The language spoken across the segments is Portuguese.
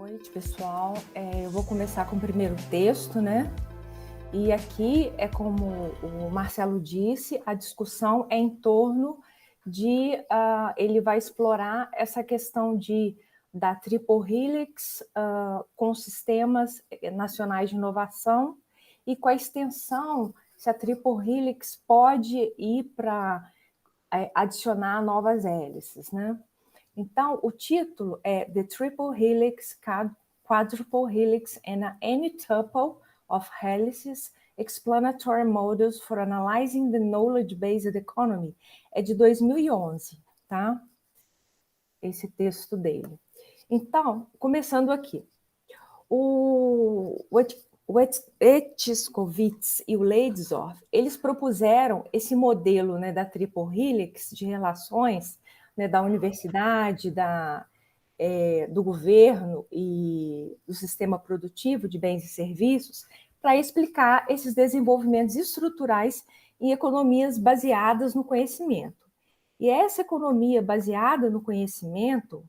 noite, pessoal. Eu vou começar com o primeiro texto, né? E aqui é como o Marcelo disse, a discussão é em torno de... ele vai explorar essa questão da Triple Helix com sistemas nacionais de inovação e com a extensão, se a Triple Helix pode ir para adicionar novas hélices, né? Então, o título é The Triple Helix, Quadruple Helix and Any Tuple of Helices, Explanatory Models for Analyzing the Knowledge-Based Economy. É de 2011, tá? Esse texto dele. Então, começando aqui. O Etschkowitz e o Leidsdorf, eles propuseram esse modelo, né, da Triple Helix de relações, né, da universidade, do governo e do sistema produtivo de bens e serviços, para explicar esses desenvolvimentos estruturais em economias baseadas no conhecimento. E essa economia baseada no conhecimento,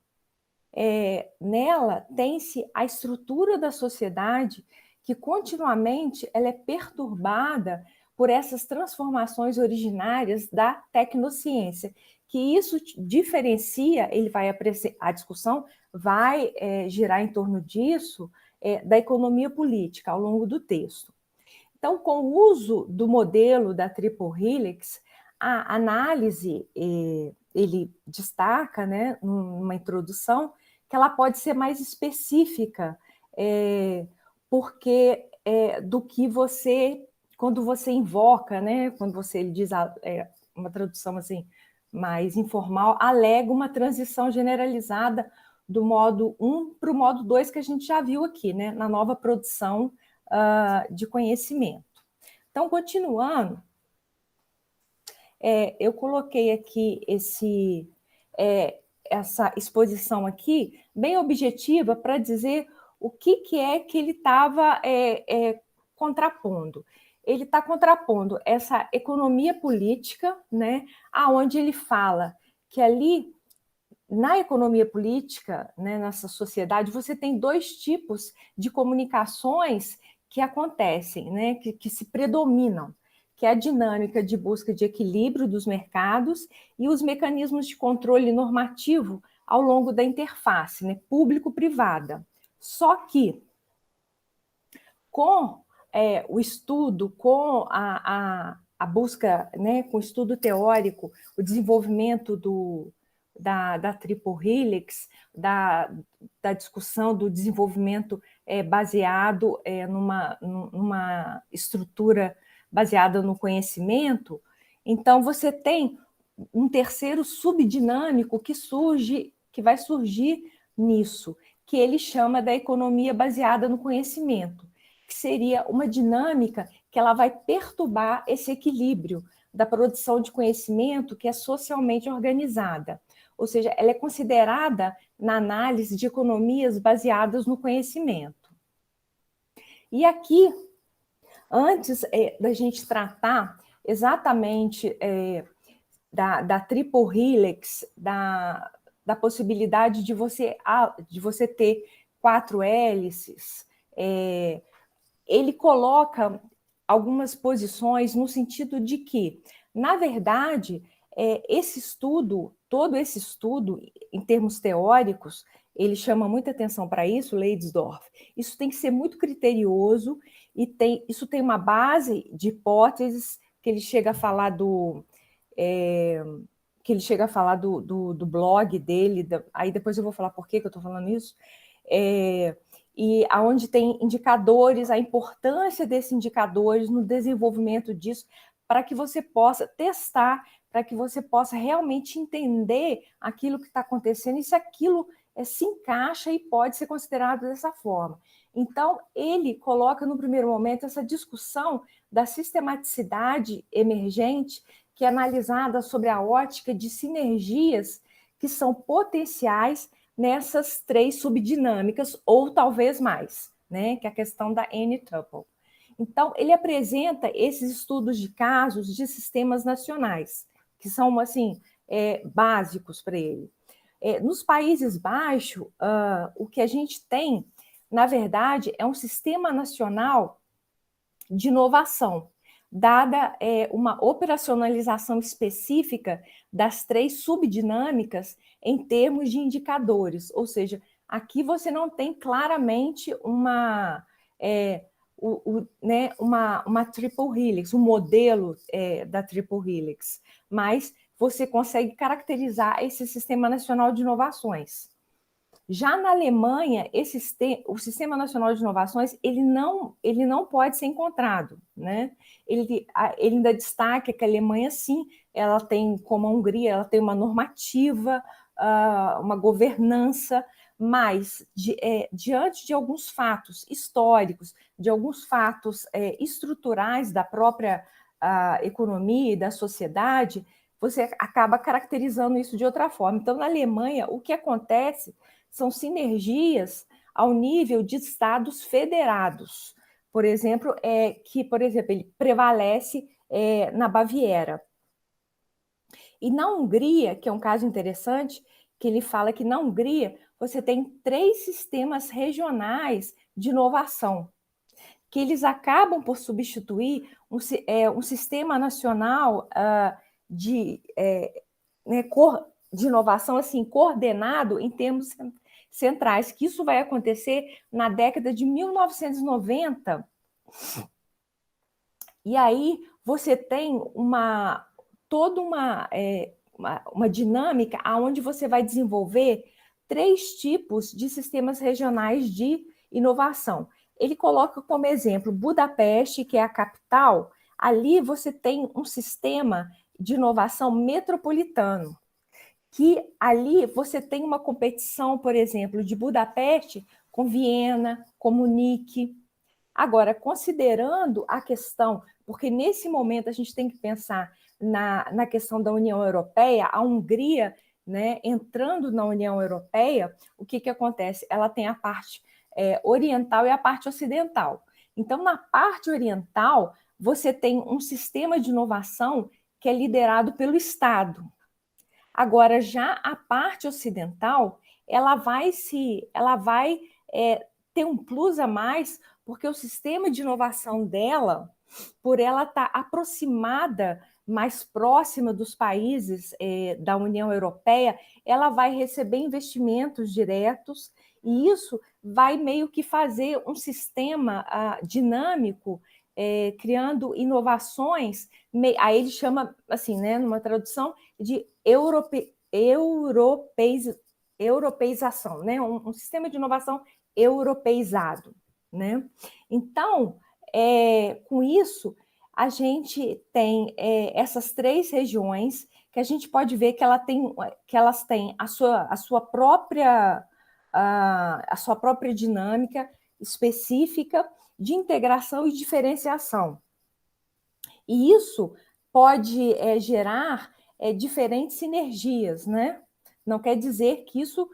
nela tem-se a estrutura da sociedade que continuamente ela é perturbada por essas transformações originárias da tecnociência, que isso diferencia, a discussão vai girar em torno disso, da economia política ao longo do texto. Então, com o uso do modelo da Triple Helix, a análise, ele destaca, né, numa introdução, que ela pode ser mais específica, porque do que quando você invoca, né, quando ele diz uma tradução assim mais informal, alega uma transição generalizada do modo 1 para o modo 2, que a gente já viu aqui, né, na nova produção de conhecimento. Então, continuando, eu coloquei aqui essa exposição aqui, bem objetiva, para dizer o que é que ele estava contrapondo. Ele está contrapondo essa economia política, né, aonde ele fala que ali, na economia política, né, nessa sociedade, você tem dois tipos de comunicações que acontecem, né, que se predominam, que é a dinâmica de busca de equilíbrio dos mercados e os mecanismos de controle normativo ao longo da interface, né, público-privada. Só que, com o estudo, com a busca, né, com o estudo teórico, o desenvolvimento da Triple Helix, da discussão do desenvolvimento baseado numa estrutura baseada no conhecimento, então você tem um terceiro subdinâmico que vai surgir nisso, que ele chama da economia baseada no conhecimento, que seria uma dinâmica que ela vai perturbar esse equilíbrio da produção de conhecimento que é socialmente organizada. Ou seja, ela é considerada na análise de economias baseadas no conhecimento. E aqui, antes da gente tratar exatamente da Triple Helix, da possibilidade de você ter 4 hélices, ele coloca algumas posições no sentido de que, na verdade, todo esse estudo, em termos teóricos, ele chama muita atenção para isso, Leidsdorf. Isso tem que ser muito criterioso e isso tem uma base de hipóteses que ele chega a falar do blog dele, aí depois eu vou falar por que eu estou falando isso, e aonde tem indicadores, a importância desses indicadores no desenvolvimento disso, para que você possa testar, para que você possa realmente entender aquilo que está acontecendo e se aquilo se encaixa e pode ser considerado dessa forma. Então, ele coloca no primeiro momento essa discussão da sistematicidade emergente, que é analisada sobre a ótica de sinergias que são potenciais nessas 3 subdinâmicas, ou talvez mais, né? Que é a questão da N-tuple. Então, ele apresenta esses estudos de casos de sistemas nacionais, que são, assim, básicos para ele. Nos Países Baixos, o que a gente tem, na verdade, é um sistema nacional de inovação, dada uma operacionalização específica das 3 subdinâmicas em termos de indicadores, ou seja, aqui você não tem claramente uma triple helix, um modelo da triple helix, mas você consegue caracterizar esse Sistema Nacional de Inovações. Já na Alemanha, o Sistema Nacional de Inovações ele não pode ser encontrado, né? Ele ainda destaca que a Alemanha, sim, ela tem, como a Hungria, ela tem uma normativa, uma governança, mas diante de alguns fatos históricos, de alguns fatos estruturais da própria economia e da sociedade, você acaba caracterizando isso de outra forma. Então, na Alemanha, o que acontece são sinergias ao nível de estados federados. Por exemplo, ele prevalece na Baviera. E na Hungria, que é um caso interessante, que ele fala que na Hungria você tem 3 sistemas regionais de inovação, que eles acabam por substituir um sistema nacional de inovação assim, coordenado em termos centrais, que isso vai acontecer na década de 1990. E aí você tem toda uma dinâmica onde você vai desenvolver 3 tipos de sistemas regionais de inovação. Ele coloca como exemplo Budapeste, que é a capital. Ali você tem um sistema de inovação metropolitano, que ali você tem uma competição, por exemplo, de Budapeste com Viena, com Munique. Agora, considerando a questão, porque nesse momento a gente tem que pensar na questão da União Europeia, a Hungria, né, entrando na União Europeia, o que acontece? Ela tem a parte oriental e a parte ocidental. Então, na parte oriental, você tem um sistema de inovação que é liderado pelo Estado. Agora, já a parte ocidental, ela vai ter um plus a mais, porque o sistema de inovação dela, por ela estar aproximada, mais próxima dos países da União Europeia, ela vai receber investimentos diretos, e isso vai meio que fazer um sistema dinâmico, criando inovações, aí ele chama, assim, né, numa tradução, de europeização, né? Um sistema de inovação europeizado, né? Então, com isso, a gente tem essas 3 regiões que a gente pode ver que elas têm a sua própria dinâmica específica de integração e diferenciação. E isso pode gerar diferentes sinergias, né? Não quer dizer que isso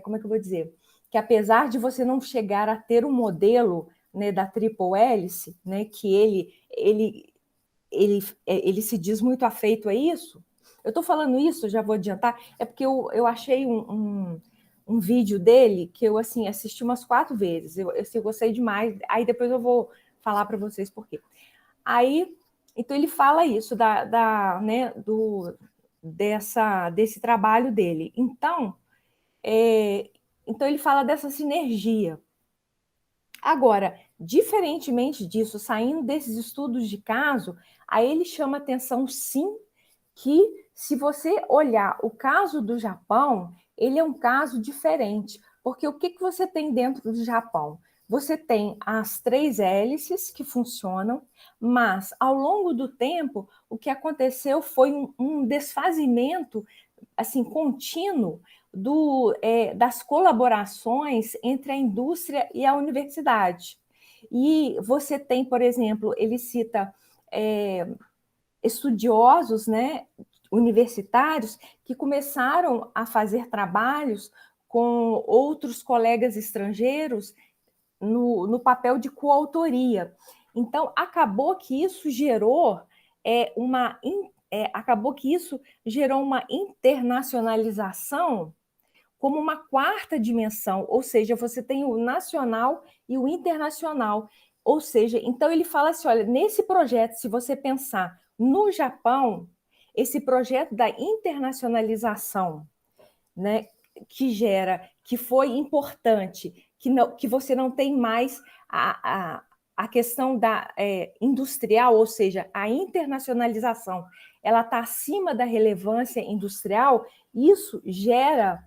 como é que eu vou dizer? Que apesar de você não chegar a ter um modelo, né, da triple hélice, né, que ele se diz muito afeito a isso. Eu estou falando isso, já vou adiantar, é porque eu achei um vídeo dele que eu assim assisti umas 4 vezes. Eu gostei demais. Aí depois eu vou falar para vocês por quê. Aí, então ele fala isso né, desse trabalho dele. Então ele fala dessa sinergia. Agora, diferentemente disso, saindo desses estudos de caso, aí ele chama atenção, sim, que se você olhar o caso do Japão, ele é um caso diferente, porque o que você tem dentro do Japão? Você tem as 3 hélices que funcionam, mas ao longo do tempo, o que aconteceu foi um desfazimento assim, contínuo das colaborações entre a indústria e a universidade. E você tem, por exemplo, ele cita estudiosos, né, universitários que começaram a fazer trabalhos com outros colegas estrangeiros no papel de coautoria. Então, acabou que isso gerou acabou que isso gerou uma internacionalização como uma quarta dimensão, ou seja, você tem o nacional e o internacional. Ou seja, então ele fala assim, olha, nesse projeto, se você pensar no Japão, esse projeto da internacionalização, né, que foi importante, que você não tem mais a questão da industrial, ou seja, a internacionalização, ela está acima da relevância industrial, isso gera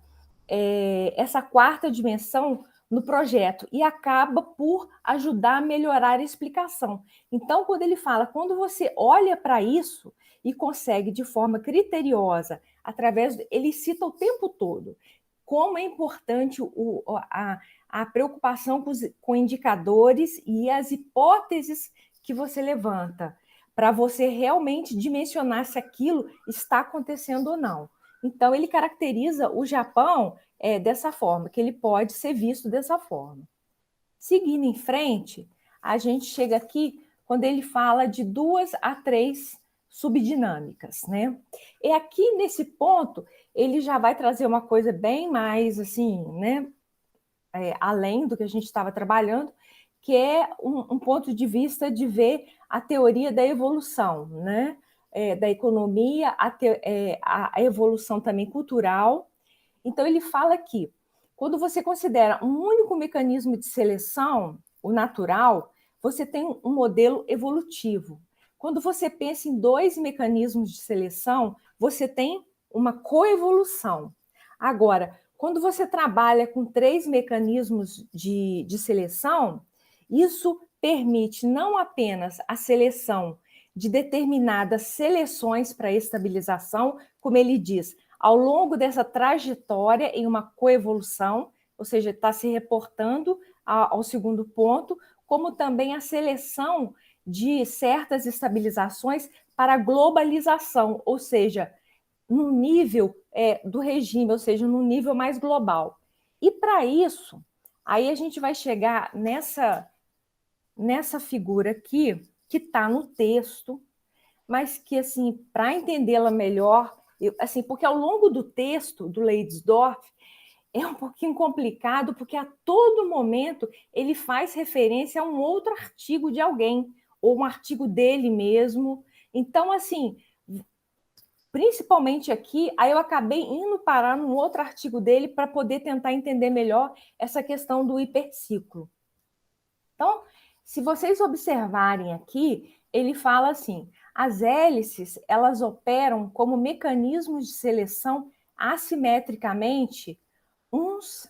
essa quarta dimensão no projeto e acaba por ajudar a melhorar a explicação. Então, quando ele fala, quando você olha para isso e consegue de forma criteriosa, ele cita o tempo todo como é importante a preocupação com indicadores e as hipóteses que você levanta, para você realmente dimensionar se aquilo está acontecendo ou não. Então, ele caracteriza o Japão dessa forma, que ele pode ser visto dessa forma. Seguindo em frente, a gente chega aqui quando ele fala de 2 a 3 subdinâmicas, né? E aqui nesse ponto, ele já vai trazer uma coisa bem mais assim, né? Além do que a gente estava trabalhando, que é um ponto de vista de ver a teoria da evolução, né? Da economia, a evolução também cultural. Então, ele fala que, quando você considera um único mecanismo de seleção, o natural, você tem um modelo evolutivo. Quando você pensa em 2 mecanismos de seleção, você tem uma coevolução. Agora, quando você trabalha com 3 mecanismos de seleção, isso permite não apenas a seleção de determinadas seleções para estabilização, como ele diz, ao longo dessa trajetória em uma coevolução, ou seja, está se reportando ao segundo ponto, como também a seleção de certas estabilizações para a globalização, ou seja, no nível do regime, ou seja, no nível mais global. E para isso, aí a gente vai chegar nessa figura aqui, que está no texto, mas que, assim, para entendê-la melhor, assim, porque ao longo do texto do Leidsdorf é um pouquinho complicado, porque a todo momento ele faz referência a um outro artigo de alguém, ou um artigo dele mesmo. Então, assim, principalmente aqui, aí eu acabei indo parar num outro artigo dele para poder tentar entender melhor essa questão do hiperciclo. Então, se vocês observarem aqui, ele fala assim, as hélices, elas operam como mecanismos de seleção assimetricamente uns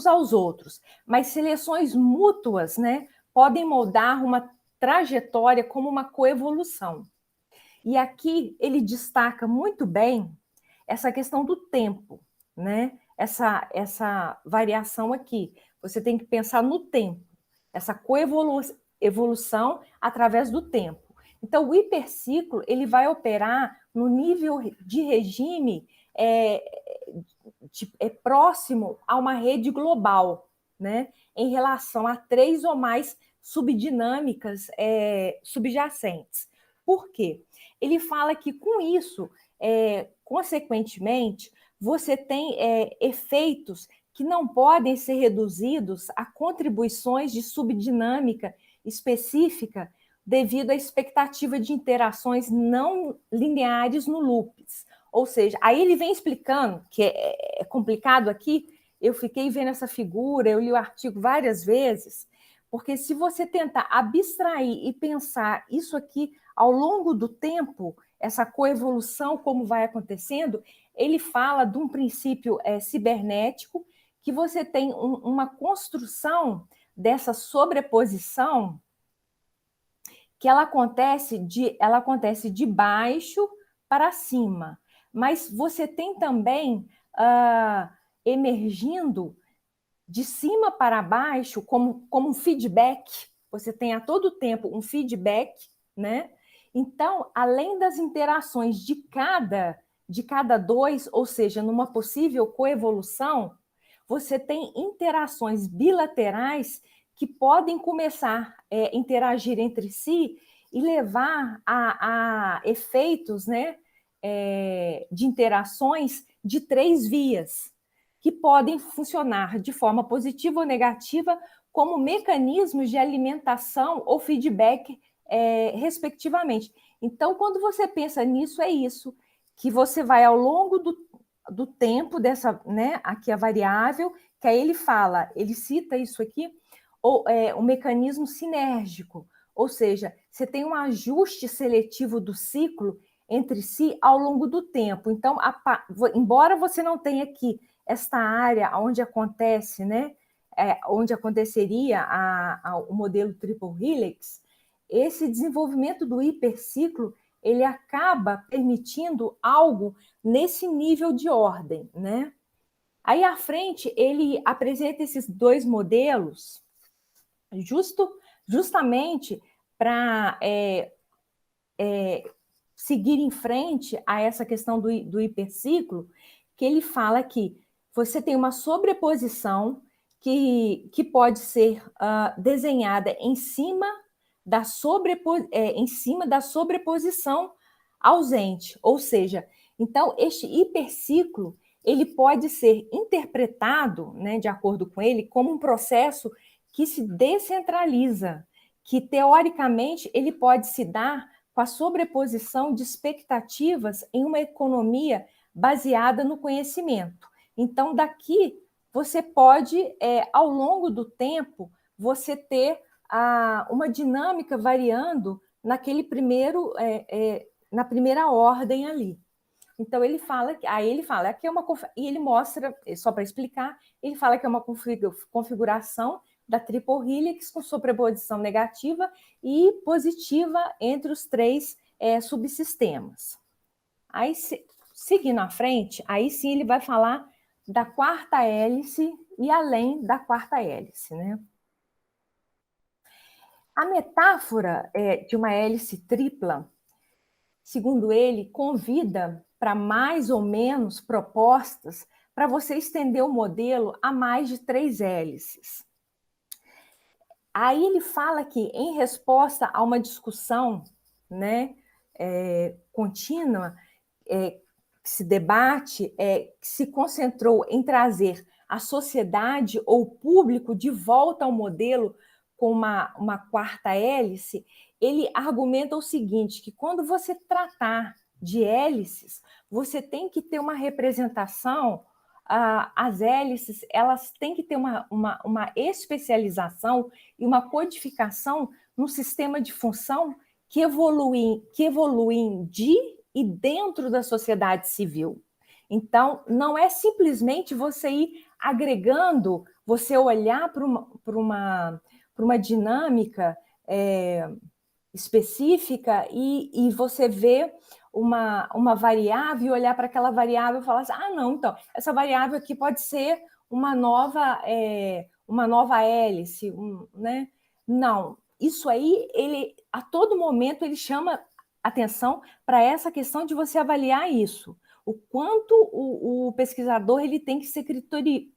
aos outros, mas seleções mútuas, né, podem moldar uma trajetória como uma coevolução. E aqui ele destaca muito bem essa questão do tempo, né? Essa variação aqui. Você tem que pensar no tempo, essa coevolução através do tempo. Então, o hiperciclo ele vai operar no nível de regime próximo a uma rede global, né? Em relação a 3 ou mais subdinâmicas subjacentes. Por quê? Ele fala que, com isso, consequentemente, você tem efeitos que não podem ser reduzidos a contribuições de subdinâmica específica devido à expectativa de interações não lineares no loops. Ou seja, aí ele vem explicando, que é complicado aqui, eu fiquei vendo essa figura, eu li o artigo várias vezes, porque se você tentar abstrair e pensar isso aqui ao longo do tempo, essa coevolução, como vai acontecendo, ele fala de um princípio cibernético, que você tem uma construção dessa sobreposição que ela acontece de baixo para cima, mas você tem também emergindo de cima para baixo como um feedback, você tem a todo tempo um feedback, né? Então, além das interações de cada 2, ou seja, numa possível coevolução, você tem interações bilaterais que podem começar a interagir entre si e levar a efeitos, né, de interações de 3 vias, que podem funcionar de forma positiva ou negativa como mecanismos de alimentação ou feedback, respectivamente. Então, quando você pensa nisso, é isso, que você vai ao longo do tempo dessa, né, aqui a variável, que aí ele cita isso aqui, o mecanismo sinérgico, ou seja, você tem um ajuste seletivo do ciclo entre si ao longo do tempo. Então, embora você não tenha aqui esta área onde acontece, né, onde aconteceria o modelo triple helix, esse desenvolvimento do hiperciclo ele acaba permitindo algo nesse nível de ordem, né? Aí à frente ele apresenta esses 2 modelos justamente para seguir em frente a essa questão do hiperciclo, que ele fala que você tem uma sobreposição que pode ser desenhada em cima da sobreposição ausente, ou seja, então este hiperciclo ele pode ser interpretado, né, de acordo com ele, como um processo que se descentraliza, que teoricamente ele pode se dar com a sobreposição de expectativas em uma economia baseada no conhecimento. Então, daqui você pode, ao longo do tempo, você ter uma dinâmica variando naquele primeiro, na primeira ordem ali. Então, ele fala, aqui é uma, e ele mostra, só para explicar, ele fala que é uma configuração da triple helix com sobreposição negativa e positiva entre os 3 subsistemas. Aí, seguindo à frente, aí sim ele vai falar da quarta hélice e além da quarta hélice, né? A metáfora de uma hélice tripla, segundo ele, convida para mais ou menos propostas para você estender o modelo a mais de 3 hélices. Aí ele fala que, em resposta a uma discussão, né, contínua, que se debate, que se concentrou em trazer a sociedade ou o público de volta ao modelo com uma quarta hélice, ele argumenta o seguinte, que quando você tratar de hélices, você tem que ter uma representação, as hélices elas têm que ter uma especialização e uma codificação no sistema de função que evoluem de e dentro da sociedade civil. Então, não é simplesmente você ir agregando, você olhar para uma dinâmica específica e você ver uma variável e olhar para aquela variável e falar assim, não, então, essa variável aqui pode ser uma nova hélice, né? Não, isso aí, ele a todo momento ele chama atenção para essa questão de você avaliar isso. O quanto o pesquisador ele tem que ser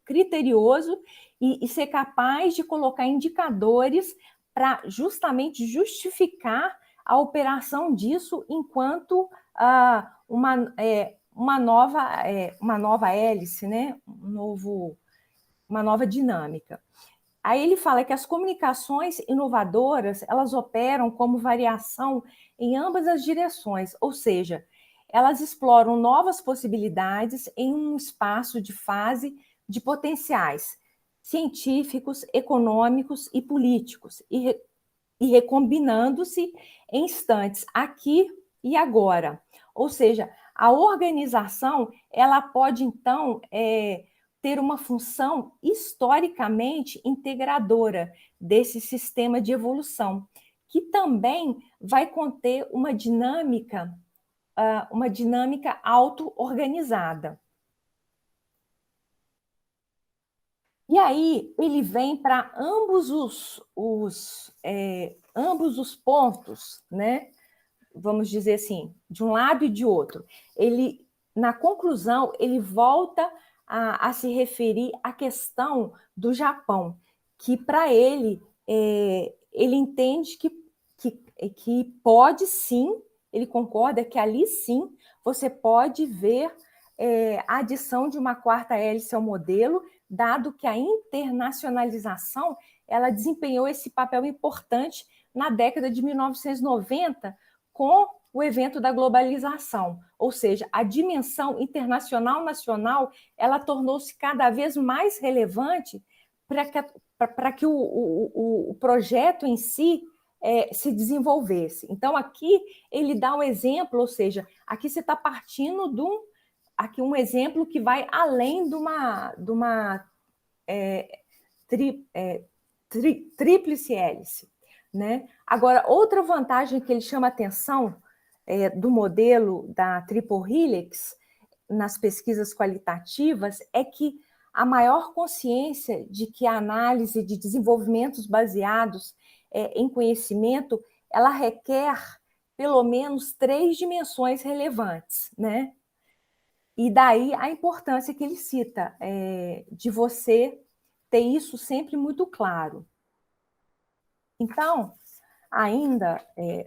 criterioso e ser capaz de colocar indicadores para justamente justificar a operação disso enquanto uma nova hélice, né? Uma nova dinâmica. Aí ele fala que as comunicações inovadoras, elas operam como variação em ambas as direções, ou seja, elas exploram novas possibilidades em um espaço de fase de potenciais científicos, econômicos e políticos, e recombinando-se em instantes, aqui e agora. Ou seja, a organização, ela pode, então, ter uma função historicamente integradora desse sistema de evolução, que também vai conter uma dinâmica auto-organizada. E aí ele vem para ambos os pontos, né? Vamos dizer assim, de um lado e de outro. Ele, na conclusão, ele volta a se referir à questão do Japão, que para ele, ele entende que que pode sim, ele concorda que ali sim você pode ver a adição de uma quarta hélice ao modelo, dado que a internacionalização ela desempenhou esse papel importante na década de 1990 com o evento da globalização, ou seja, a dimensão internacional-nacional ela tornou-se cada vez mais relevante para que o projeto em si se desenvolvesse. Então, aqui ele dá um exemplo, ou seja, aqui você está partindo de um exemplo que vai além de uma tríplice hélice. Né? Agora, outra vantagem que ele chama atenção do modelo da Triple Helix nas pesquisas qualitativas é que a maior consciência de que a análise de desenvolvimentos baseados em conhecimento, ela requer pelo menos 3 dimensões relevantes, né? E daí a importância que ele cita de você ter isso sempre muito claro. Então, ainda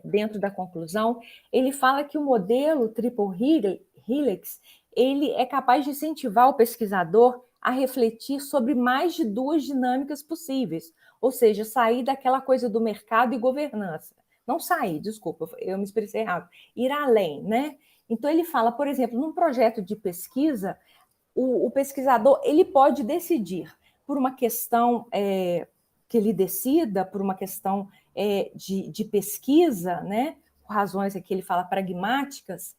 dentro da conclusão, ele fala que o modelo Triple Helix ele é capaz de incentivar o pesquisador a refletir sobre mais de 2 dinâmicas possíveis, ou seja, sair daquela coisa do mercado e governança. Não sair, desculpa, eu me expressei errado. Ir além, né? Então, ele fala, por exemplo, num projeto de pesquisa, o pesquisador ele pode decidir por uma questão que ele decida, por uma questão de pesquisa, né? Por razões aqui ele fala pragmáticas,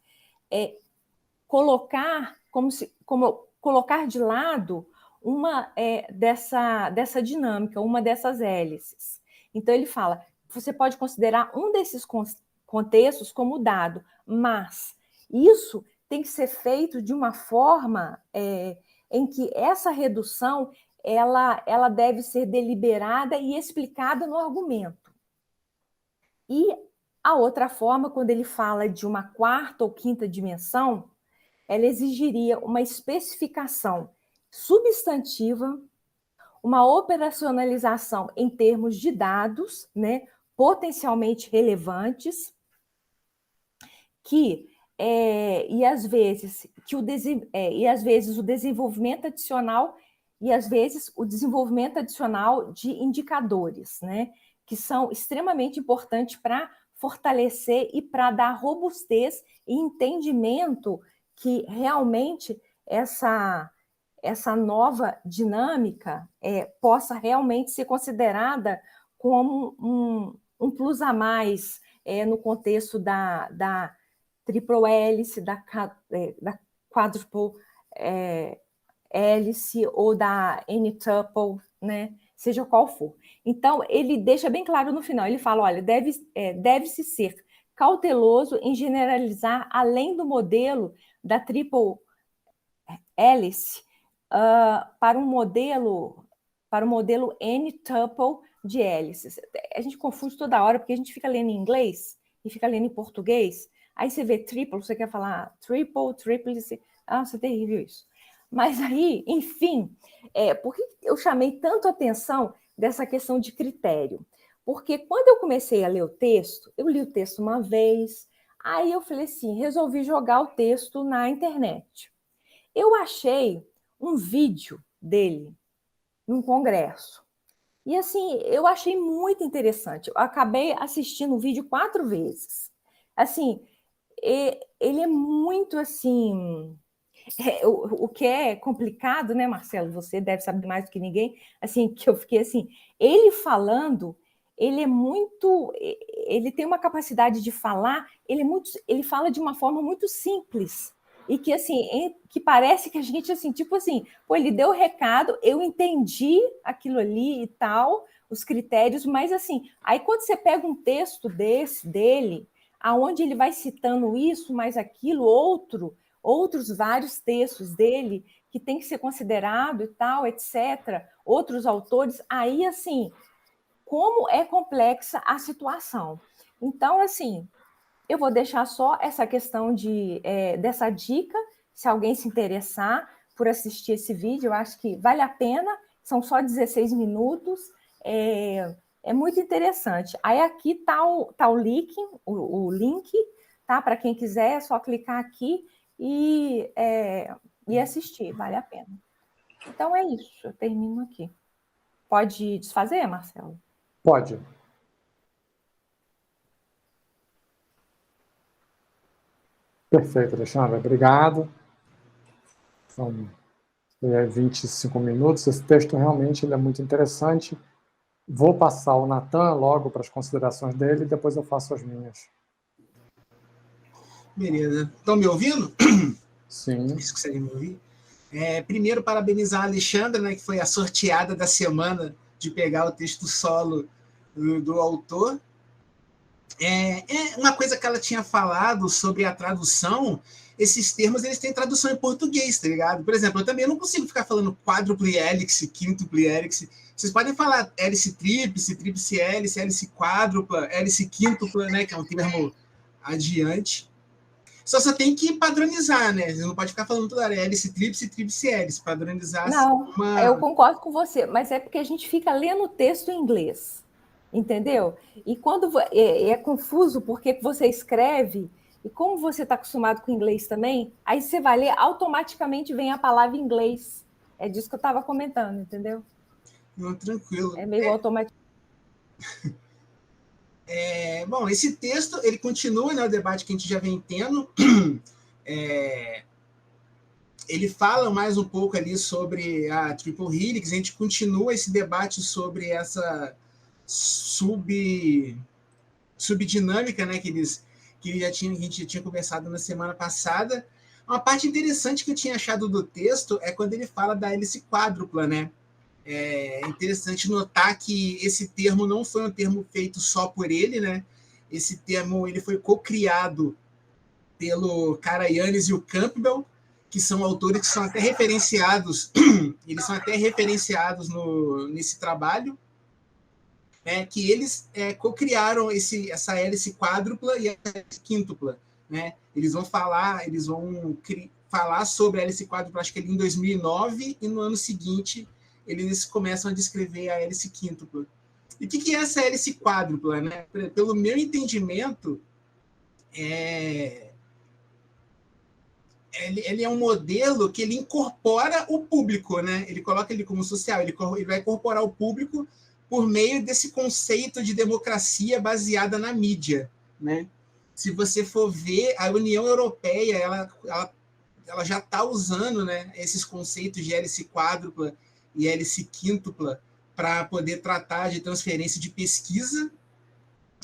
colocar colocar de lado uma dessa dinâmica, uma dessas hélices. Então ele fala, você pode considerar um desses contextos como dado, mas isso tem que ser feito de uma forma em que essa redução ela deve ser deliberada e explicada no argumento. E a outra forma, quando ele fala de uma quarta ou quinta dimensão, ela exigiria uma especificação substantiva, uma operacionalização em termos de dados, né, potencialmente relevantes, e às vezes o desenvolvimento adicional e às vezes o desenvolvimento adicional de indicadores, né, que são extremamente importantes para fortalecer e para dar robustez e entendimento que realmente essa nova dinâmica possa realmente ser considerada como um plus a mais no contexto da triple hélice, da quadruple hélice ou da N-tuple, né? Seja qual for. Então, ele deixa bem claro no final, ele fala, olha, deve-se ser cauteloso em generalizar além do modelo da triple hélice para um modelo N-tuple de hélices. A gente confunde toda hora, porque a gente fica lendo em inglês e fica lendo em português, aí você vê triple, você quer falar triple, tríplice, isso é terrível isso. Mas aí, enfim, por que eu chamei tanto a atenção dessa questão de critério? Porque quando eu comecei a ler o texto, eu li o texto uma vez, aí eu falei assim, resolvi jogar o texto na internet. Eu achei um vídeo dele num congresso. E assim, eu achei muito interessante. Eu acabei assistindo o vídeo 4 vezes. Assim, ele é muito assim... o que é complicado, né, Marcelo? Você deve saber mais do que ninguém. Assim, que eu fiquei assim... Ele falando, ele é muito... Ele tem uma capacidade de falar, ele fala de uma forma muito simples. E que, assim, que parece que a gente, assim, tipo assim, pô, ele deu o recado, eu entendi aquilo ali e tal, os critérios, mas, assim, aí quando você pega um texto dele, aonde ele vai citando isso, mais aquilo, outros vários textos dele, que tem que ser considerado e tal, etc., outros autores, aí, assim, como é complexa a situação. Então, assim, eu vou deixar só essa questão dessa dica, se alguém se interessar por assistir esse vídeo, eu acho que vale a pena, são só 16 minutos, É muito interessante. Aí aqui está o link, o link, tá? Para quem quiser, é só clicar aqui e assistir, vale a pena. Então é isso, eu termino aqui. Pode desfazer, Marcelo? Pode. Perfeito, Alexandre. Obrigado. São 25 minutos. Esse texto realmente ele é muito interessante. Vou passar o Natan logo para as considerações dele e depois eu faço as minhas. Beleza. Estão me ouvindo? Sim. Vocês conseguem me ouvir? Primeiro, parabenizar a Alexandra, né, que foi a sorteada da semana de pegar o texto solo do autor. Uma coisa que ela tinha falado sobre a tradução, esses termos eles têm tradução em português, tá ligado? Por exemplo, eu também não consigo ficar falando quádruple hélice, quíntuplo hélice. Vocês podem falar hélice tríplice, tríplice hélice, hélice quádrupla, hélice quíntupla, né, que é um termo adiante. Só tem que padronizar, né? Você não pode ficar falando toda hora hélice tríplice, tríplice hélice, padronizar. Não, eu concordo com você, mas é porque a gente fica lendo o texto em inglês, entendeu? E quando é confuso porque você escreve, e como você está acostumado com inglês também, aí você vai ler, automaticamente vem a palavra em inglês. É disso que eu estava comentando, entendeu? Não, tranquilo. É meio automático. Bom, esse texto, ele continua, né, o debate que a gente já vem tendo. Ele fala mais um pouco ali sobre a Triple Helix, a gente continua esse debate sobre essa subdinâmica, né, que a gente já tinha conversado na semana passada. Uma parte interessante que eu tinha achado do texto é quando ele fala da hélice quádrupla, né? É interessante notar que esse termo não foi um termo feito só por ele, né? Esse termo ele foi co-criado pelo Karayanis e o Campbell, que são autores que são até referenciados, eles são até referenciados nesse trabalho, que eles co-criaram essa hélice quádrupla e a hélice quíntupla, né? Eles vão falar sobre a hélice quádrupla, acho que em 2009, e no ano seguinte eles começam a descrever a hélice quíntupla. E o que é essa hélice quádrupla, né? Pelo meu entendimento, ele é um modelo que ele incorpora o público, né? Ele coloca ele como social, ele vai incorporar o público por meio desse conceito de democracia baseada na mídia, né? Se você for ver, a União Europeia, ela já está usando, né, esses conceitos de hélice quádrupla e hélice quíntupla para poder tratar de transferência de pesquisa,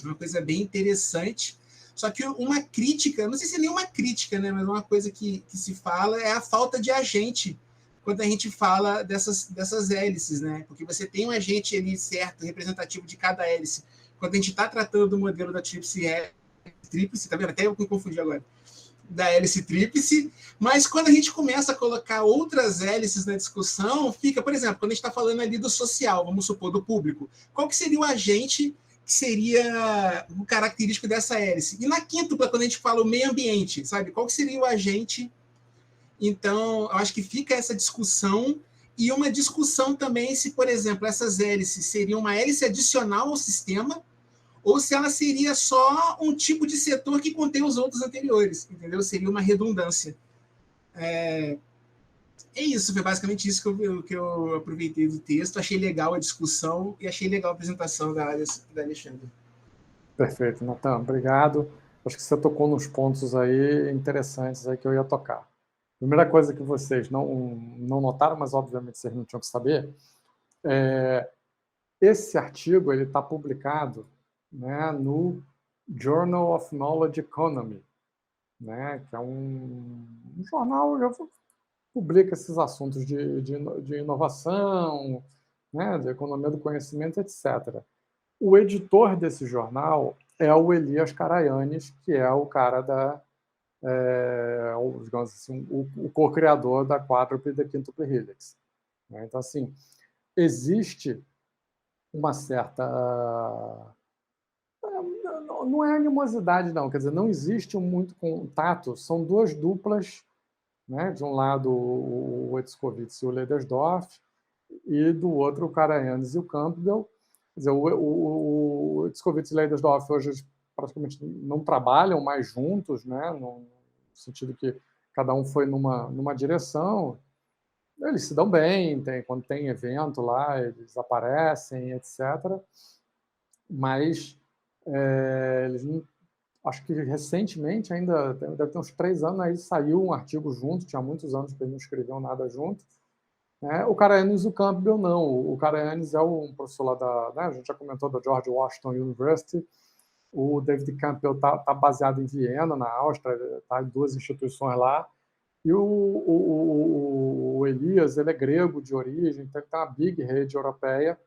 uma coisa bem interessante. Só que uma crítica, não sei se é nenhuma crítica, né, mas uma coisa que se fala é a falta de agente quando a gente fala dessas hélices, né? Porque você tem um agente ali certo, representativo de cada hélice. Quando a gente está tratando do modelo da tríplice, tá vendo? Até eu me confundi agora. Da hélice tríplice, mas quando a gente começa a colocar outras hélices na discussão, fica, por exemplo, quando a gente está falando ali do social, vamos supor, do público, qual que seria o agente que seria o característico dessa hélice? E na quíntupla, quando a gente fala o meio ambiente, sabe? Qual que seria o agente? Então, eu acho que fica essa discussão, e uma discussão também se, por exemplo, essas hélices seriam uma hélice adicional ao sistema, ou se ela seria só um tipo de setor que contém os outros anteriores, entendeu? Seria uma redundância. É isso, foi basicamente isso que eu aproveitei do texto, achei legal a discussão e achei legal a apresentação da Alexandre. Perfeito, Natan, obrigado. Acho que você tocou nos pontos aí interessantes aí que eu ia tocar. Primeira coisa que vocês não notaram, mas obviamente vocês não tinham que saber, esse artigo ele está publicado, né, no Journal of Knowledge Economy, né, que é um jornal que publica esses assuntos de inovação, né, de economia do conhecimento, etc. O editor desse jornal é o Elias Karayanis, que é o cara digamos assim, o co-criador da quádruple e da quíntuple helix. Então, assim, existe uma certa... Não é animosidade, não. Quer dizer, não existe muito contato. São duas duplas, né? De um lado o Etzkowitz e o Ledersdorf, e do outro o Karayanis e o Campbell, Quer dizer, o Herskovits e Leidersdorf hoje praticamente não trabalham mais juntos, né? No sentido que cada um foi numa direção. Eles se dão bem, quando tem evento lá, eles aparecem, etc. Mas eles não, acho que recentemente, ainda deve ter uns 3 anos, aí saiu um artigo junto, tinha muitos anos que eles não escreviam nada junto. Né? O Karajanis e o Campbell não. O Karajanis é um professor lá né, a gente já comentou, da George Washington University. O David Campbell está baseado em Viena, na Áustria, está em 2 instituições lá. E o Elias, ele é grego de origem, então ele tem uma big rede europeia,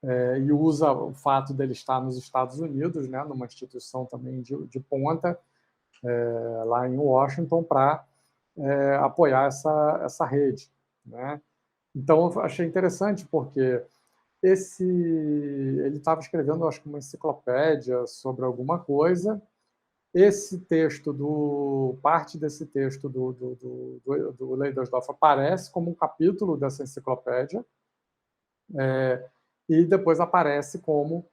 e usa o fato dele estar nos Estados Unidos, né, numa instituição também de ponta, lá em Washington, para apoiar essa rede. Né? Então, eu achei interessante, porque ele estava escrevendo, acho que uma enciclopédia sobre alguma coisa. Esse texto, parte desse texto do Leidersdorf aparece como um capítulo dessa enciclopédia, e depois aparece como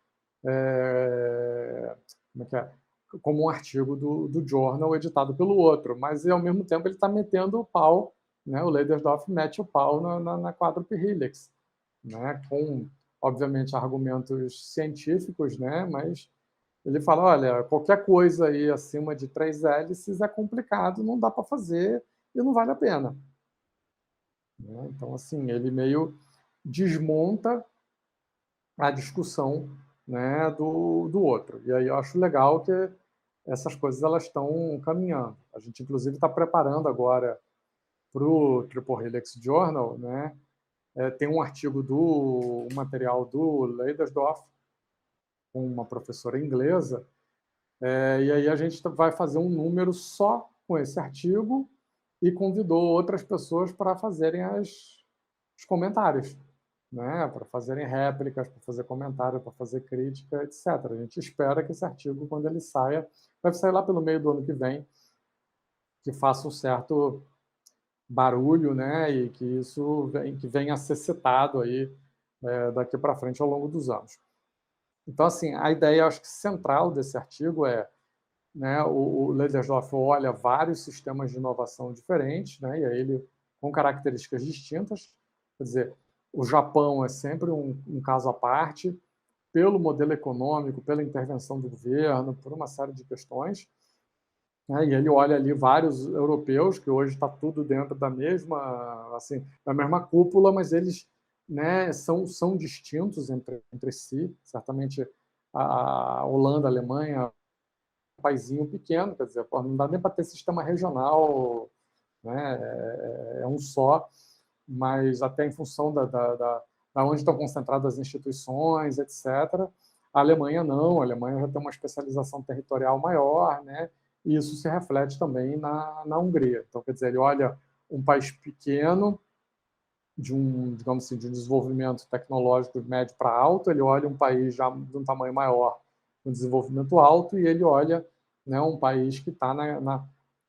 como um artigo do Journal editado pelo outro, mas ao mesmo tempo ele está metendo o pau, né? O Leidersdorf mete o pau na quádruple helix, né? Com, obviamente, argumentos científicos, né? Mas ele fala, olha, qualquer coisa aí acima de 3 hélices é complicado, não dá para fazer e não vale a pena. Né? Então, assim, ele meio desmonta a discussão, né, do outro. E aí eu acho legal que essas coisas elas estão caminhando. A gente, inclusive, está preparando agora para o Triple Helix Journal, né? Tem um artigo um material do Leidersdorf, com uma professora inglesa, e aí a gente vai fazer um número só com esse artigo e convidou outras pessoas para fazerem os comentários, né? Para fazerem réplicas, para fazer comentário, para fazer crítica, etc. A gente espera que esse artigo, quando ele saia, deve sair lá pelo meio do ano que vem, que faça um certo barulho, né? E que isso venha a ser citado aí daqui para frente ao longo dos anos. Então, assim, a ideia, acho que central desse artigo né, o Leidersdorf olha vários sistemas de inovação diferentes, né, e aí ele com características distintas. Quer dizer, o Japão é sempre um caso à parte, pelo modelo econômico, pela intervenção do governo, por uma série de questões. Né, e ele olha ali vários europeus, que hoje está tudo dentro da mesma cúpula, mas eles, né, são distintos entre si. Certamente a Holanda, a Alemanha, um paísinho pequeno, quer dizer, não dá nem para ter sistema regional, né, é um só, mas até em função da onde estão concentradas as instituições, etc. A Alemanha não, a Alemanha já tem uma especialização territorial maior, né, e isso se reflete também na Hungria. Então, quer dizer, ele olha um país pequeno, digamos assim, de um desenvolvimento tecnológico médio para alto, ele olha um país já de um tamanho maior, com desenvolvimento alto, e ele olha, né, um país que está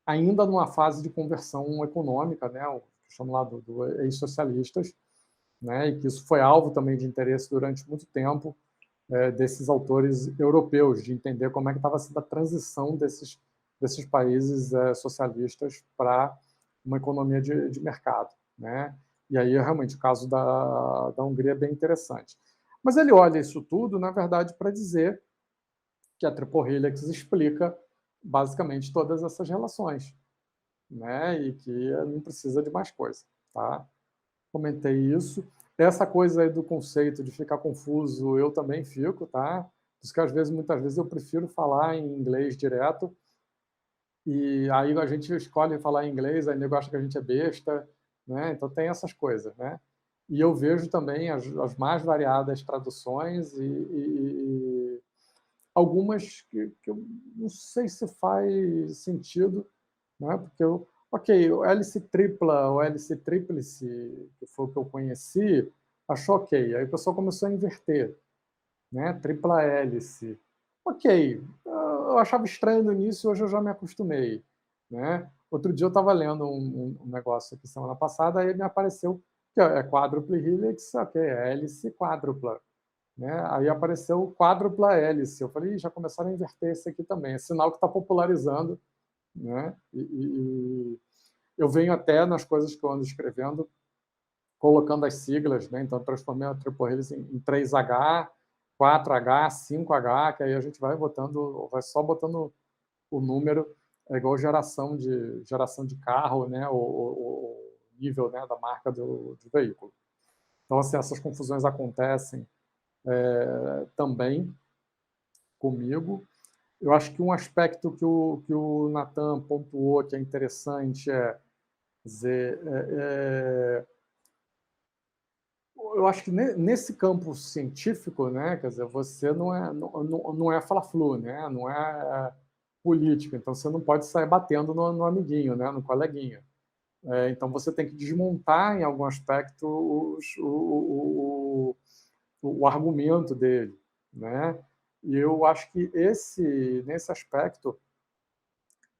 ainda numa fase de conversão econômica, né, o que chamam lá do ex-socialistas, né, e que isso foi alvo também de interesse durante muito tempo desses autores europeus, de entender como é que estava sendo a transição desses países socialistas para uma economia de mercado, né? E aí, realmente, o caso da Hungria é bem interessante. Mas ele olha isso tudo, na verdade, para dizer que a Triple Helix explica, basicamente, todas essas relações, né? E que não precisa de mais coisa, tá? Comentei isso. Essa coisa aí do conceito de ficar confuso, eu também fico, tá? Por isso que, muitas vezes, eu prefiro falar em inglês direto, e aí a gente escolhe falar em inglês, aí o nego acha que a gente é besta, né? Então tem essas coisas, né? E eu vejo também as mais variadas traduções e algumas que eu não sei se faz sentido, né? Porque o hélice tripla ou hélice tríplice, que foi o que eu conheci, achou ok. Aí o pessoal começou a inverter, né? Tripla hélice. Ok, eu achava estranho no início, hoje eu já me acostumei, né? Outro dia eu estava lendo um negócio aqui semana passada, aí me apareceu que é quádruple helix, ok, é hélice quádrupla, né? Aí apareceu quádrupla hélice. Eu falei, já começaram a inverter esse aqui também. É sinal que está popularizando, né? E eu venho até nas coisas que eu ando escrevendo, colocando as siglas, né? Então, transformei a triple hélice em 3H, 4H, 5H, que aí a gente vai só botando o número, é igual geração de carro, né? O nível, né, da marca do veículo. Então, assim, essas confusões acontecem também comigo. Eu acho que um aspecto que o Nathan pontuou que é interessante dizer, eu acho que nesse campo científico, né, quer dizer, você não é fla-flu, né, não é política, então você não pode sair batendo no amiguinho, né, no coleguinha. Então você tem que desmontar em algum aspecto o argumento dele, né? E eu acho que nesse aspecto,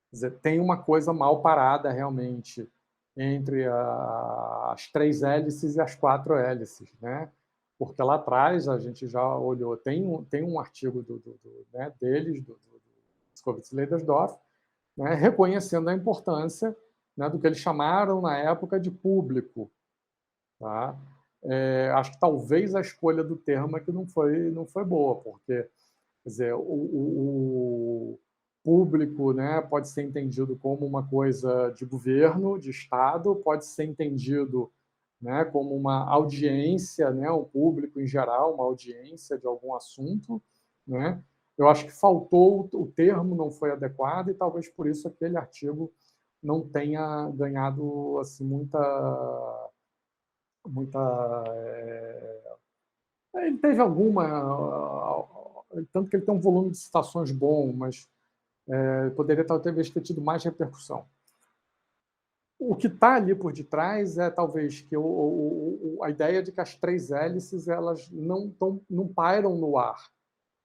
quer dizer, tem uma coisa mal parada realmente entre as 3 hélices e as 4 hélices, né? Porque lá atrás a gente já olhou, tem um artigo né, deles, do Skowitz e Leidersdorf, né, reconhecendo a importância, né, do que eles chamaram na época de público. Tá? Acho que talvez a escolha do termo é que não foi boa, porque, quer dizer, o público, né, pode ser entendido como uma coisa de governo, de Estado, pode ser entendido, né, como uma audiência, né, o público em geral, uma audiência de algum assunto, né? Eu acho que faltou, o termo não foi adequado e talvez por isso aquele artigo não tenha ganhado assim ele teve tanto que ele tem um volume de citações bom, mas poderia talvez ter tido mais repercussão. O que está ali por detrás é talvez que a ideia de que as 3 hélices elas não pairam no ar,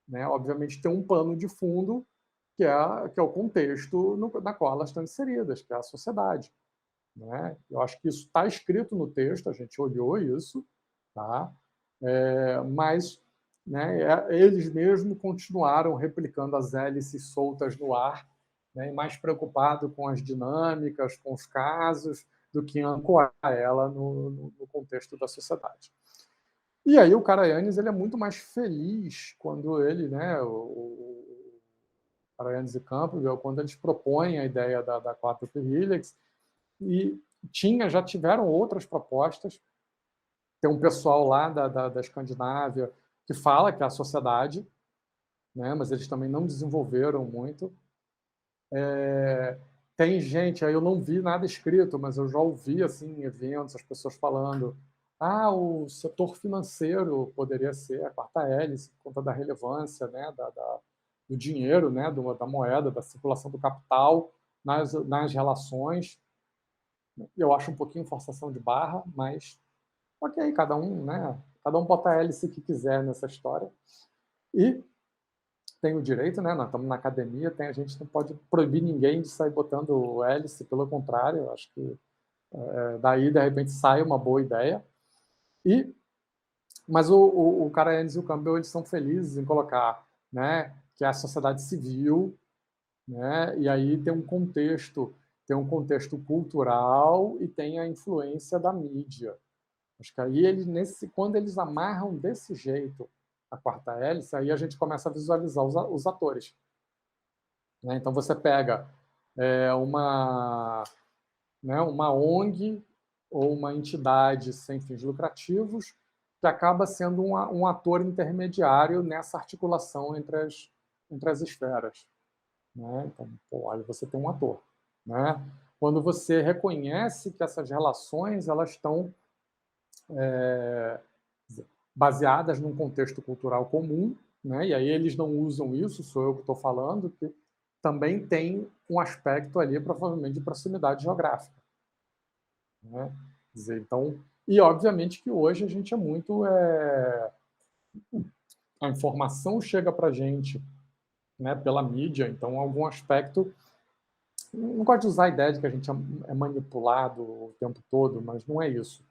né? Obviamente tem um pano de fundo que é o contexto na qual elas estão inseridas, que é a sociedade, né? Eu acho que isso está escrito no texto, a gente olhou isso, tá? Mas, né, eles mesmos continuaram replicando as hélices soltas no ar, né, e mais preocupado com as dinâmicas, com os casos, do que ancorar ela no contexto da sociedade. E aí o Karajanis ele é muito mais feliz quando ele, né, o Karajanis e Campbell, quando eles propõem a ideia da quádruple helix, e já tiveram outras propostas. Tem um pessoal lá da Escandinávia que fala que é a sociedade, né, mas eles também não desenvolveram muito. Tem gente, aí eu não vi nada escrito, mas eu já ouvi assim, em eventos as pessoas falando o setor financeiro poderia ser a quarta hélice, por conta da relevância, né, do dinheiro, né, da moeda, da circulação do capital nas relações. Eu acho um pouquinho forçação de barra, mas ok, cada um bota a hélice que quiser nessa história. E tem o direito, né? Nós estamos na academia, a gente não pode proibir ninguém de sair botando hélice, pelo contrário, acho que daí, de repente, sai uma boa ideia. Mas o Karajanis e o Campbell eles são felizes em colocar, né, que é a sociedade civil, né, e aí tem um contexto cultural e tem a influência da mídia. Acho que aí quando eles amarram desse jeito a quarta hélice, aí a gente começa a visualizar os atores. Né? Então você pega uma ONG ou uma entidade sem fins lucrativos que acaba sendo um ator intermediário nessa articulação entre as esferas. Né? Então, olha, você tem um ator. Né? Quando você reconhece que essas relações elas estão baseadas num contexto cultural comum, né? E aí eles não usam isso, sou eu que estou falando, que também tem um aspecto ali, provavelmente, de proximidade geográfica. Né? Quer dizer, então, e obviamente que hoje a gente é muito... a informação chega para a gente, né, pela mídia, então algum aspecto... Não gosto de usar a ideia de que a gente é manipulado o tempo todo, mas não é isso.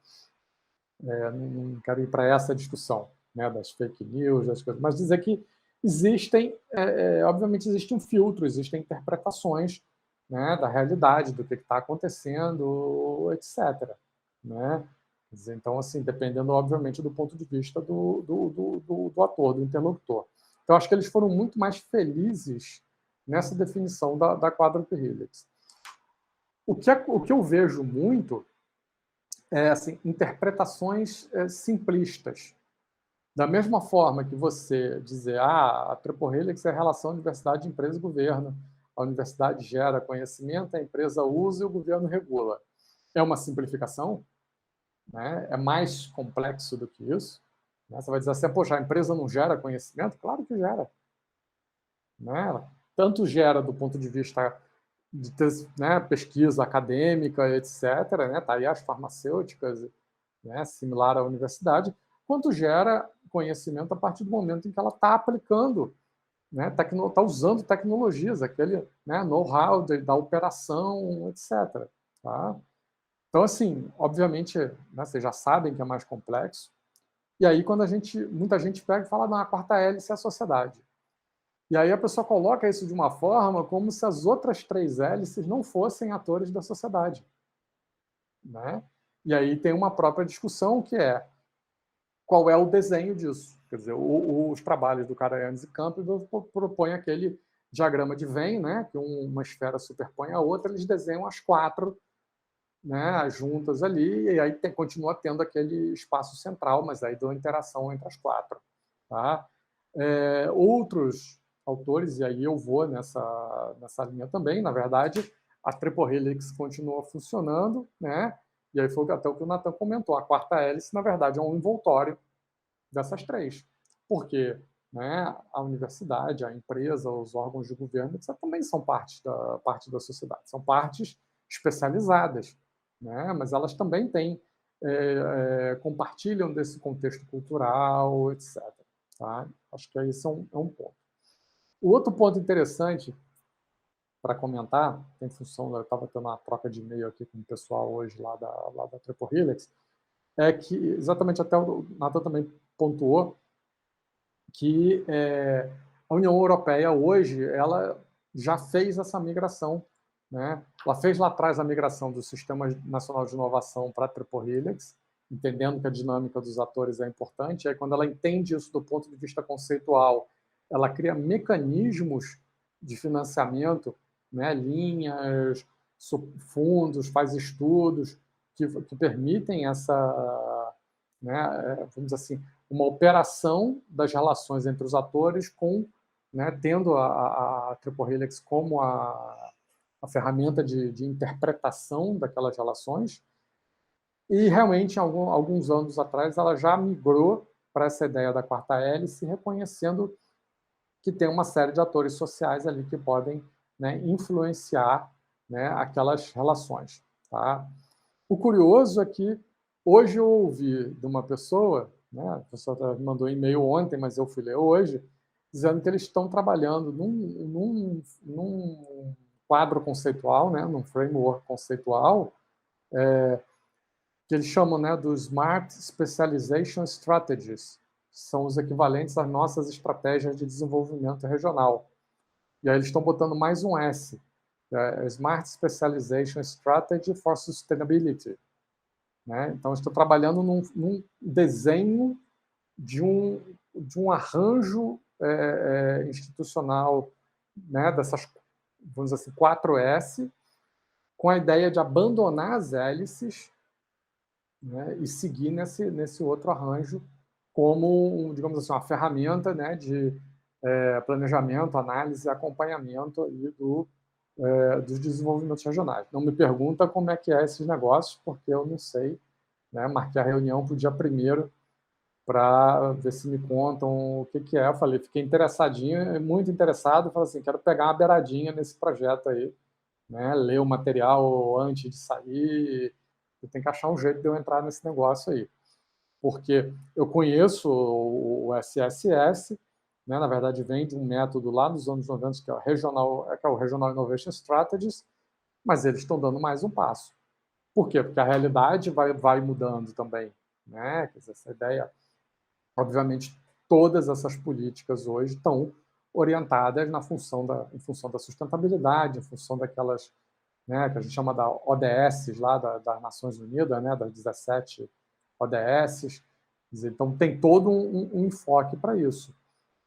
Não quero ir para essa discussão. né, das fake news, das coisas, mas dizer que existem, obviamente, existe um filtro, existem interpretações, né, da realidade, do que está acontecendo, etc. Né? Então, assim, dependendo, obviamente, do ponto de vista do ator, do interlocutor. Então, acho que eles foram muito mais felizes nessa definição da quádruple helix. O que eu vejo muito é assim, interpretações simplistas. Da mesma forma que você dizer a triple helix é a relação universidade, empresa e governo, a universidade gera conhecimento, a empresa usa e o governo regula. É uma simplificação, né? É mais complexo do que isso. Né? Você vai dizer assim, poxa, a empresa não gera conhecimento? Claro que gera. Né? Tanto gera do ponto de vista de ter, né, pesquisa acadêmica, etc., né? Tá aí as farmacêuticas, né, similar à universidade, quanto gera conhecimento a partir do momento em que ela está aplicando, né, está usando tecnologias, aquele, né, know-how da operação, etc. Tá? Então, assim, obviamente, né, vocês já sabem que é mais complexo, e aí quando muita gente pega e fala, não, a quarta hélice é a sociedade. E aí a pessoa coloca isso de uma forma como se as outras 3 hélices não fossem atores da sociedade. Né? E aí tem uma própria discussão que é qual é o desenho disso. Quer dizer, os trabalhos do Karajannis e Campbell propõem aquele diagrama de Venn, né, que uma esfera superpõe a outra, eles desenham as 4, né, juntas ali, e aí continua tendo aquele espaço central, mas aí dá uma interação entre as 4. Tá? Outros autores, e aí eu vou nessa linha também, na verdade, a triple helix continua funcionando, né? E aí foi até o que o Nathan comentou, a quarta hélice, na verdade, é um envoltório dessas 3. Porque, né, a universidade, a empresa, os órgãos de governo, etc., também são parte da sociedade, são partes especializadas, né? Mas elas também têm, compartilham desse contexto cultural, etc. Tá? Acho que esse é um ponto. O outro ponto interessante para comentar, em função, eu estava tendo uma troca de e-mail aqui com o pessoal hoje lá da Triple Helix, é que, exatamente até o Nathan também pontuou, que a União Europeia hoje ela já fez essa migração. Né? Ela fez lá atrás a migração do Sistema Nacional de Inovação para a Triple Helix, entendendo que a dinâmica dos atores é importante. Aí, quando ela entende isso do ponto de vista conceitual, ela cria mecanismos de financiamento, né, linhas, fundos, faz estudos que permitem essa, né, vamos dizer assim, uma operação das relações entre os atores né, tendo a Triple Helix como a ferramenta de interpretação daquelas relações. E, realmente, alguns anos atrás, ela já migrou para essa ideia da quarta hélice, reconhecendo que tem uma série de atores sociais ali que podem, né, influenciar, né, aquelas relações. Tá? O curioso é que hoje eu ouvi de uma pessoa, né, a pessoa mandou um e-mail ontem, mas eu fui ler hoje, dizendo que eles estão trabalhando num quadro conceitual, né, num framework conceitual, que eles chamam, né, do Smart Specialization Strategies, que são os equivalentes às nossas estratégias de desenvolvimento regional. E aí eles estão botando mais um S, Smart Specialization Strategy for Sustainability. Né? Então, estou trabalhando num desenho de um arranjo institucional, né, dessas, vamos dizer assim, 4S, com a ideia de abandonar as hélices, né, e seguir nesse outro arranjo como, digamos assim, uma ferramenta, né, de planejamento, análise e acompanhamento aí dos desenvolvimentos regionais. Não me pergunta como é que é esses negócios, porque eu não sei. Né? Marquei a reunião para o dia 1º para ver se me contam o que é. Eu falei, fiquei interessadinho, muito interessado, falei assim, quero pegar uma beiradinha nesse projeto aí, né? Ler o material antes de sair, eu tenho que achar um jeito de eu entrar nesse negócio aí. Porque eu conheço o SSS, né? Na verdade vem de um método lá nos anos 90, que é o Regional Innovation Strategies, mas eles estão dando mais um passo. Por quê? Porque a realidade vai mudando também. Né? Quer dizer, essa ideia obviamente, todas essas políticas hoje estão orientadas em função da sustentabilidade, em função daquelas, né, que a gente chama da ODS lá das Nações Unidas, né, das 17 ODS. Então, tem todo um enfoque para isso.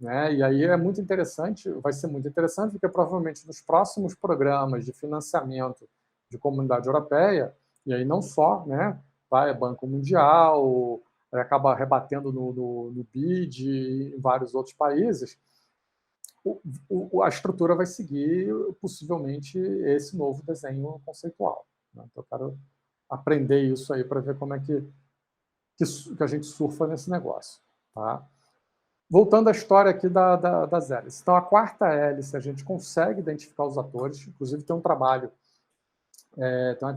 Né? E aí é muito interessante, vai ser muito interessante, porque provavelmente nos próximos programas de financiamento de Comunidade Europeia, e aí não só, né, vai Banco Mundial, acaba rebatendo no BID em vários outros países, a estrutura vai seguir possivelmente esse novo desenho conceitual. Né? Então, eu quero aprender isso aí para ver como é que a gente surfa nesse negócio. Tá? Voltando à história aqui das hélices. Então, a quarta hélice, a gente consegue identificar os atores, inclusive tem um trabalho, tem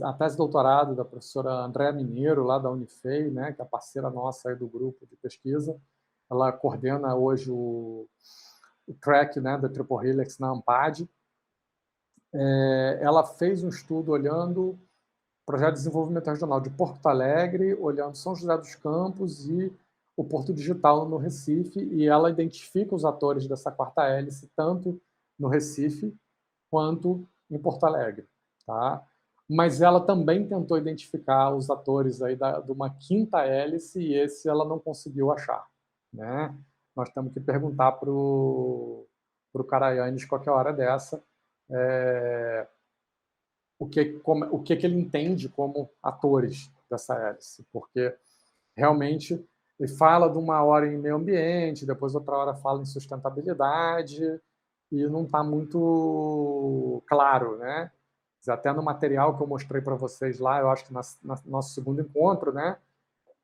a tese de doutorado da professora Andréa Mineiro, lá da Unifei, né, que é a parceira nossa aí do grupo de pesquisa. Ela coordena hoje o track, né, da Triple Helix na AMPAD. Ela fez um estudo olhando o projeto de desenvolvimento regional de Porto Alegre, olhando São José dos Campos e o Porto Digital no Recife, e ela identifica os atores dessa quarta hélice tanto no Recife quanto em Porto Alegre. Tá? Mas ela também tentou identificar os atores aí de uma quinta hélice, e esse ela não conseguiu achar. Né? Nós temos que perguntar para o Karayanis qualquer hora dessa o que ele entende como atores dessa hélice, porque realmente ele fala de uma hora em meio ambiente, depois outra hora fala em sustentabilidade, e não está muito claro, né? Até no material que eu mostrei para vocês lá, eu acho que no nosso segundo encontro, né?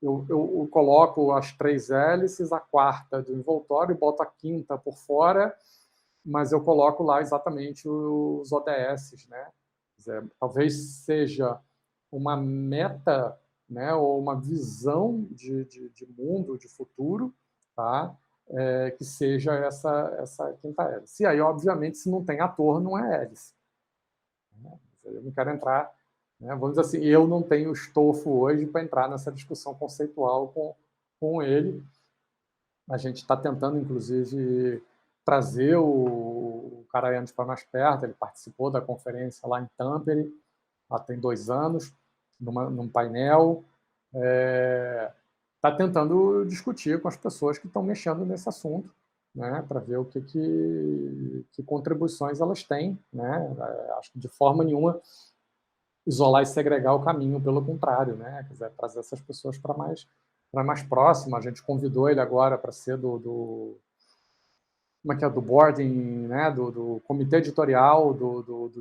Eu coloco as 3 hélices, a quarta do envoltório, e boto a quinta por fora, mas eu coloco lá exatamente os ODS, né? Talvez seja uma meta, né, ou uma visão de mundo, de futuro, tá? Que seja essa quinta hélice. E aí, obviamente, se não tem ator, não é hélice. Eu não quero entrar, né, vamos dizer assim, eu não tenho estofo hoje para entrar nessa discussão conceitual com ele. A gente está tentando, inclusive, trazer o Karayanis para mais perto. Ele participou da conferência lá em Tampere, há tem 2 anos, num painel. Está tentando discutir com as pessoas que estão mexendo nesse assunto, né, para ver que contribuições elas têm. Né? Acho que de forma nenhuma isolar e segregar o caminho, pelo contrário, né? Quer dizer, trazer essas pessoas para mais próximo. A gente convidou ele agora para ser do boarding, né, do comitê editorial do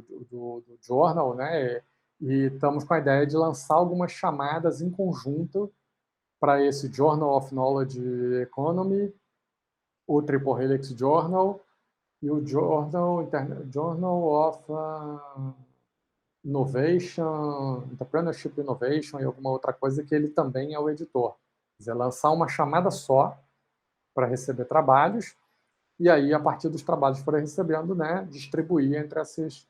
Journal, né, e estamos com a ideia de lançar algumas chamadas em conjunto para esse Journal of Knowledge Economy, o Triple Helix Journal e o Journal of Innovation, Entrepreneurship Innovation e alguma outra coisa, que ele também é o editor. Quer dizer, lançar uma chamada só para receber trabalhos, e aí, a partir dos trabalhos que forem recebendo, né, distribuir entre esses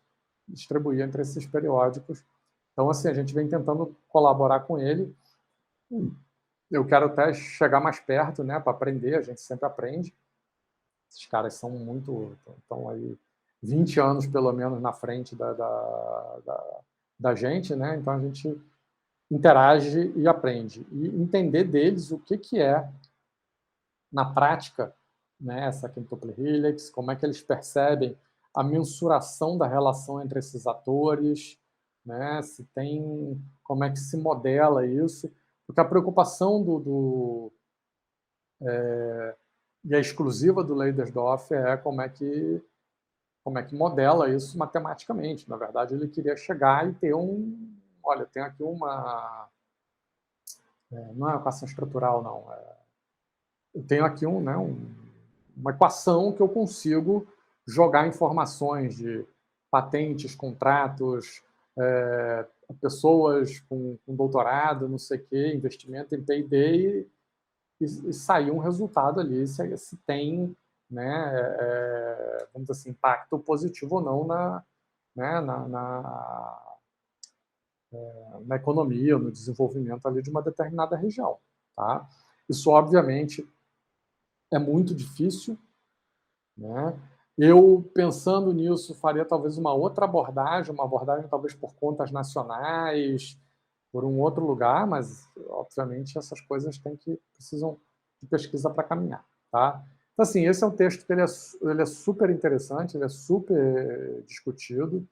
periódicos. Então, assim, a gente vem tentando colaborar com ele. Eu quero até chegar mais perto, né, para aprender. A gente sempre aprende. Esses caras estão aí 20 anos, pelo menos, na frente da gente, né? Então, a gente interage e aprende. E entender deles o que é, na prática, né, essa quintuple helix, como é que eles percebem a mensuração da relação entre esses atores, né, como é que se modela isso, porque a preocupação e a exclusiva do Leidersdorf é como é que modela isso matematicamente. Na verdade, ele queria chegar e ter olha, tem aqui não é uma equação estrutural, não. Eu tenho aqui uma equação que eu consigo jogar informações de patentes, contratos, pessoas com doutorado, não sei o quê, investimento em P&D, e sair um resultado ali, se tem, né, vamos dizer assim, impacto positivo ou não na economia, no desenvolvimento ali de uma determinada região. Tá? Isso, obviamente, é muito difícil, né? Eu, pensando nisso, faria talvez uma outra abordagem, uma abordagem talvez por contas nacionais, por um outro lugar, mas, obviamente, essas coisas precisam de pesquisa para caminhar, tá? Então, assim, esse é um texto que ele é super interessante, ele é super discutido,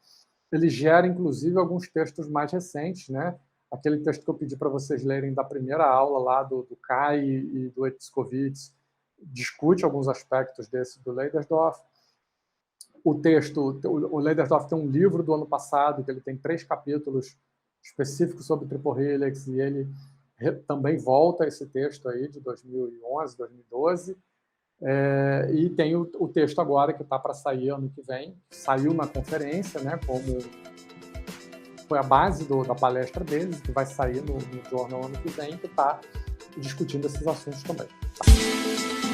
ele gera, inclusive, alguns textos mais recentes, né? Aquele texto que eu pedi para vocês lerem da primeira aula lá do Kai e do Etzkovitz discute alguns aspectos desse do Leidersdorf. O Leidersdorf tem um livro do ano passado, que ele tem 3 capítulos específicos sobre Triple Helix, e ele também volta a esse texto aí de 2011, 2012. E tem o texto agora que está para sair ano que vem, saiu na conferência, né, como foi a base da palestra deles, que vai sair no jornal ano que vem, que está discutindo esses assuntos também. Tá?